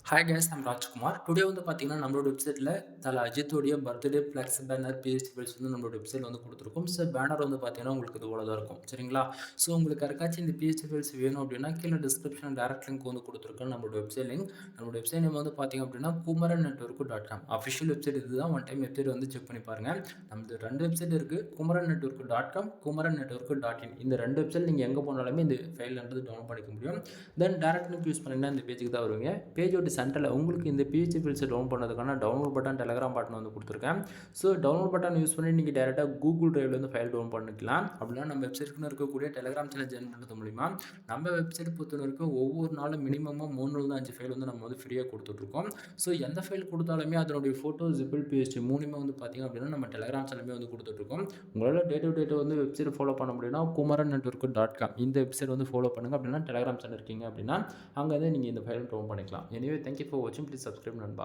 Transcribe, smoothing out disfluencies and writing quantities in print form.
Hi guys, நான் Rajkumar. Today வந்து பார்த்தீங்கன்னா, நம்மளோட வெப்சைட்ல தல அஜித்தோடைய birthday flex banner, PSD files வந்து நம்மளோட வெப்சைட்ல வந்து குடுத்துருக்கோம். ஸோ பேனர் வந்து பார்த்தீங்கன்னா, உங்களுக்கு இது போல தான் இருக்கும். சரிங்களா? ஸோ உங்களுக்கு யாருக்காச்சும் இந்த பிஎஸ்டி ஃபைல்ஸ் வேணும் அப்படின்னா, கீழ டிஸ்கிரிப்ஷன்ல டைரக்ட் லிங்க் வந்து குடுத்துருக்கேன். நம்மளோட வெப்சைட் லிங்க். நம்மளோட வெப்சைட் நேம் வந்து பார்த்தீங்க அப்படின்னா, kumaran.network.com. அஃபிஷியல் வெப்சைட் இதுதான். ஒன் டைம் வெப்சைட் வந்து செக் பண்ணி பாருங்க. நமது 2 வெப்சைட் இருக்கு. kumarannetwork.com, kumarannetwork.in. இந்த 2 வெப்சைட் நீங்க எங்க போனாலுமே இந்த ஃபைல்ன்றது டவுன்லோட் பண்ணிக்க முடியும். தென் டைரக்ட் லிங்க் யூஸ் பண்ணீங்கன்னா இந்த பேஜுக்கு தான் வருவீங்க. பேஜோட சென்டரில் உங்களுக்கு இந்த பிஹெச்பி ஃபைல்ஸை டவுன் பண்ணதுக்கான டவுன்லோட் பட்டன், டெலகிராம் பட்டன் வந்து கொடுத்துருக்கேன். ஸோ டவுன்லோட் பட்டன் யூஸ் பண்ணி நீங்கள் டேரெக்டாக கூகுள் டிரைவ்லேருந்து ஃபைல் டவுன் பண்ணிக்கலாம். அப்படின்னா நம்ம வெப்சைட்டுக்குன்னு இருக்கக்கூடிய டெலகிராம் சேனல் ஜாயின் பண்ணுறது மூலிமா நம்ம வெப்சைட் பொறுத்த வரைக்கும் ஒவ்வொரு நாளும் மினிமமாக 3 5 ஃபைல் வந்து நம்ம வந்து ஃப்ரீயாக கொடுத்துட்ருக்கோம். ஸோ எந்த ஃபைல் கொடுத்தாலுமே அதனுடைய ஃபோட்டோ, ஜிப்பிள், பிஹெச்பி மூணுமே வந்து பார்த்திங்க அப்படின்னா நம்ம டெலகிராம் சேனலுமே வந்து கொடுத்துட்ருக்கோம். உங்களால் டே டு டேட்டை வந்து வெப்சைட் ஃபாலோ பண்ண முடியும்னா kumarannetwork.com இந்த வெப்சைட் வந்து ஃபாலோ பண்ணுங்கள். அப்படின்னா டெலகிராம் சேனல் இருக்கீங்க அப்படின்னா அங்கே வந்து நீங்கள் இந்த ஃபைல் டவுன் பண்ணிக்கலாம். எனிவே தேங்க்யூ ஃபார் வாட்சிங். ப்ளீஸ் சப்ஸ்கிரைப் நண்பா.